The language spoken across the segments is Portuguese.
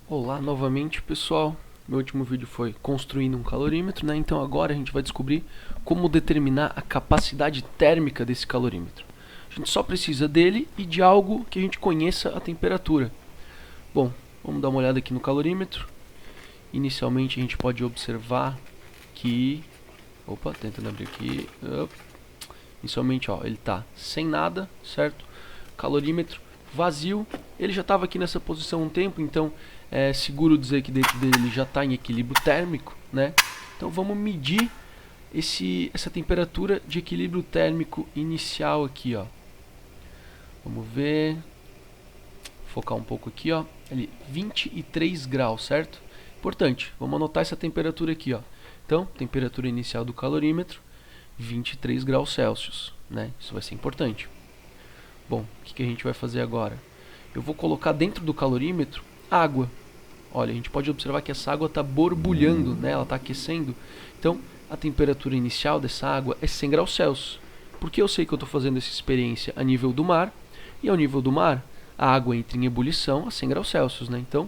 Olá novamente, pessoal. Meu último vídeo foi construindo um calorímetro, né? Então agora a gente vai descobrir como determinar a capacidade térmica desse calorímetro. A gente só precisa dele e de algo que a gente conheça a temperatura. Bom, vamos dar uma olhada aqui no calorímetro. Inicialmente a gente pode observar que... Opa, tentando abrir aqui. Inicialmente, ó, ele está sem nada, certo? Calorímetro vazio. Ele já estava aqui nessa posição um tempo, então é seguro dizer que dentro dele ele já está em equilíbrio térmico, né? Então vamos medir essa temperatura de equilíbrio térmico inicial aqui, ó. Vamos ver, focar um pouco aqui, ó. Ali, 23 graus, certo? Importante, vamos anotar essa temperatura aqui, ó. Então, temperatura inicial do calorímetro, 23 graus Celsius, né? Isso vai ser importante. Bom, o que a gente vai fazer agora? Eu vou colocar dentro do calorímetro água. Olha, a gente pode observar que essa água está borbulhando, né? Ela está aquecendo. Então, a temperatura inicial dessa água é 100 graus Celsius. Por que eu sei que eu estou fazendo essa experiência a nível do mar? E ao nível do mar, a água entra em ebulição a 100 graus Celsius, né? Então,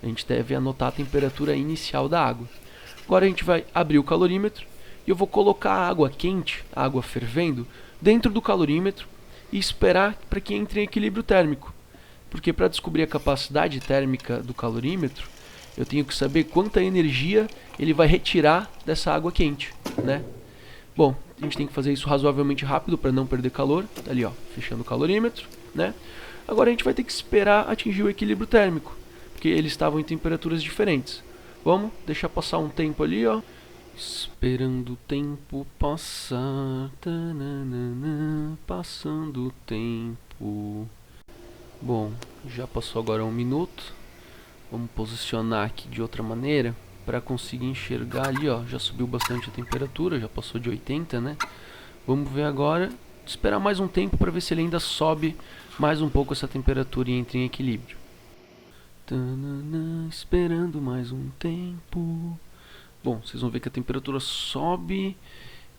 a gente deve anotar a temperatura inicial da água. Agora a gente vai abrir o calorímetro e eu vou colocar a água quente, a água fervendo, dentro do calorímetro e esperar para que entre em equilíbrio térmico. Porque para descobrir a capacidade térmica do calorímetro, eu tenho que saber quanta energia ele vai retirar dessa água quente, né? Bom, a gente tem que fazer isso razoavelmente rápido para não perder calor. Tá ali, ó, fechando o calorímetro, né? Agora a gente vai ter que esperar atingir o equilíbrio térmico, porque eles estavam em temperaturas diferentes. Vamos deixar passar um tempo ali, ó. Esperando o tempo passar, tananana, passando o tempo. Bom, já passou agora 1 minuto. Vamos posicionar aqui de outra maneira para conseguir enxergar ali, ó. Já subiu bastante a temperatura, já passou de 80, né? Vamos ver agora, esperar mais um tempo para ver se ele ainda sobe mais um pouco essa temperatura e entra em equilíbrio. Tanana, esperando mais um tempo. Bom, vocês vão ver que a temperatura sobe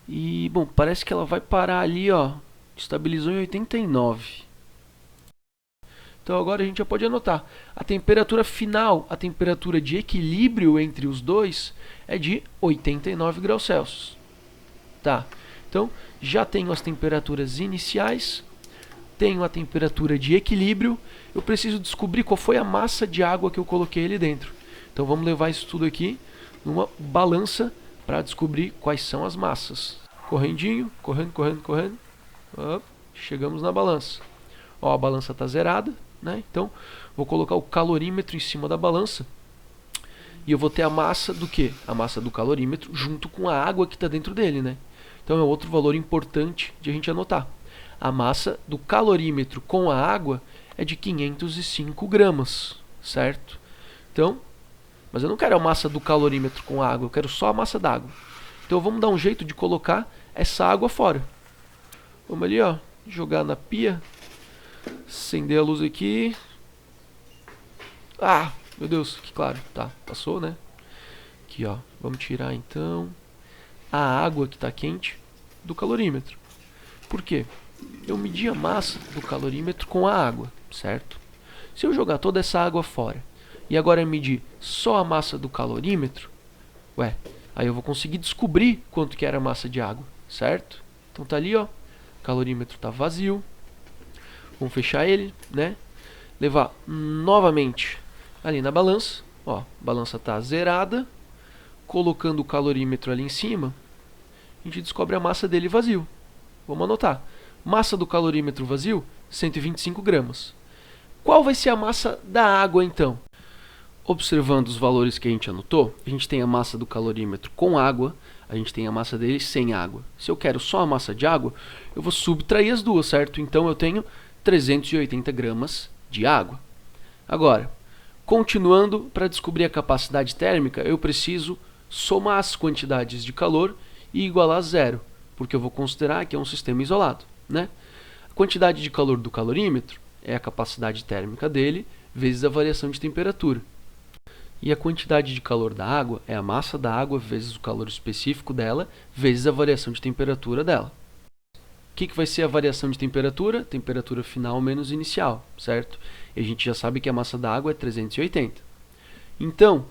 e, bom, parece que ela vai parar ali, ó. Estabilizou em 89. Então agora a gente já pode anotar. A temperatura final, a temperatura de equilíbrio entre os dois é de 89 graus Celsius. Tá. Então já tenho as temperaturas iniciais, tenho a temperatura de equilíbrio. Eu preciso descobrir qual foi a massa de água que eu coloquei ali dentro. Então vamos levar isso tudo aqui numa balança para descobrir quais são as massas. Correndinho, correndo, correndo, correndo. Chegamos na balança. Ó, a balança está zerada, né? Então vou colocar o calorímetro em cima da balança e eu vou ter a massa do quê? A massa do calorímetro junto com a água que está dentro dele, né? Então é outro valor importante de a gente anotar. A massa do calorímetro com a água é de 505 gramas, certo? Então, mas eu não quero a massa do calorímetro com a água, eu quero só a massa d'água. Então vamos dar um jeito de colocar essa água fora. Vamos ali, ó, jogar na pia. Acender a luz aqui. Ah, meu Deus, que claro, tá, passou, né? Aqui, ó, vamos tirar então a água que está quente do calorímetro. Por quê? Eu medi a massa do calorímetro com a água, certo? Se eu jogar toda essa água fora e agora medir só a massa do calorímetro, ué, aí eu vou conseguir descobrir quanto que era a massa de água, certo? Então tá ali, ó, o calorímetro tá vazio. Vamos fechar ele, né? Levar novamente ali na balança, ó, a balança tá zerada. Colocando o calorímetro ali em cima, a gente descobre a massa dele vazio. Vamos anotar. Massa do calorímetro vazio, 125 gramas. Qual vai ser a massa da água, então? Observando os valores que a gente anotou, a gente tem a massa do calorímetro com água, a gente tem a massa dele sem água. Se eu quero só a massa de água, eu vou subtrair as duas, certo? Então eu tenho 380 gramas de água. Agora, continuando, para descobrir a capacidade térmica, eu preciso somar as quantidades de calor e igualar a zero, porque eu vou considerar que é um sistema isolado, né? A quantidade de calor do calorímetro é a capacidade térmica dele vezes a variação de temperatura. E a quantidade de calor da água é a massa da água vezes o calor específico dela vezes a variação de temperatura dela. O que vai ser a variação de temperatura? Temperatura final menos inicial, certo? E a gente já sabe que a massa da água é 380. Então,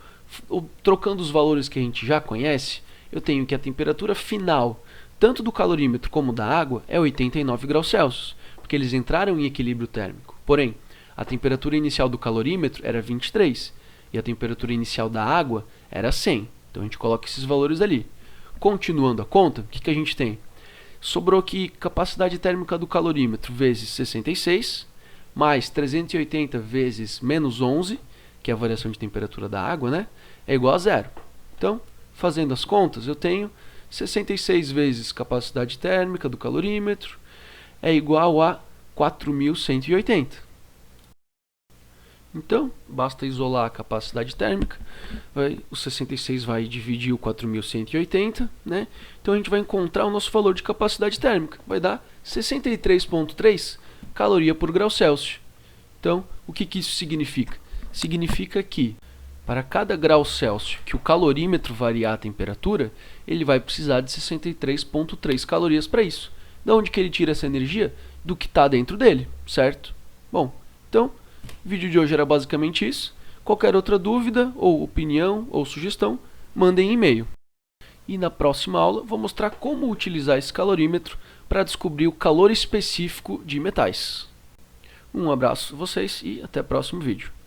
trocando os valores que a gente já conhece, eu tenho que a temperatura final, tanto do calorímetro como da água, é 89 graus Celsius, porque eles entraram em equilíbrio térmico. Porém, a temperatura inicial do calorímetro era 23 e a temperatura inicial da água era 100. Então a gente coloca esses valores ali. Continuando a conta, o que a gente tem? Sobrou aqui capacidade térmica do calorímetro vezes 66, mais 380 vezes menos 11, que é a variação de temperatura da água, né? É igual a zero. Então, fazendo as contas, eu tenho 66 vezes capacidade térmica do calorímetro é igual a 4.180. Então, basta isolar a capacidade térmica, o 66 vai dividir o 4.180, né? Então a gente vai encontrar o nosso valor de capacidade térmica, vai dar 63,3 caloria por grau Celsius. Então, o que isso significa? Significa que para cada grau Celsius que o calorímetro variar a temperatura, ele vai precisar de 63,3 calorias para isso. De onde que ele tira essa energia? Do que está dentro dele, certo? Bom, então, o vídeo de hoje era basicamente isso. Qualquer outra dúvida, ou opinião, ou sugestão, mandem e-mail. E na próxima aula vou mostrar como utilizar esse calorímetro para descobrir o calor específico de metais. Um abraço a vocês e até o próximo vídeo.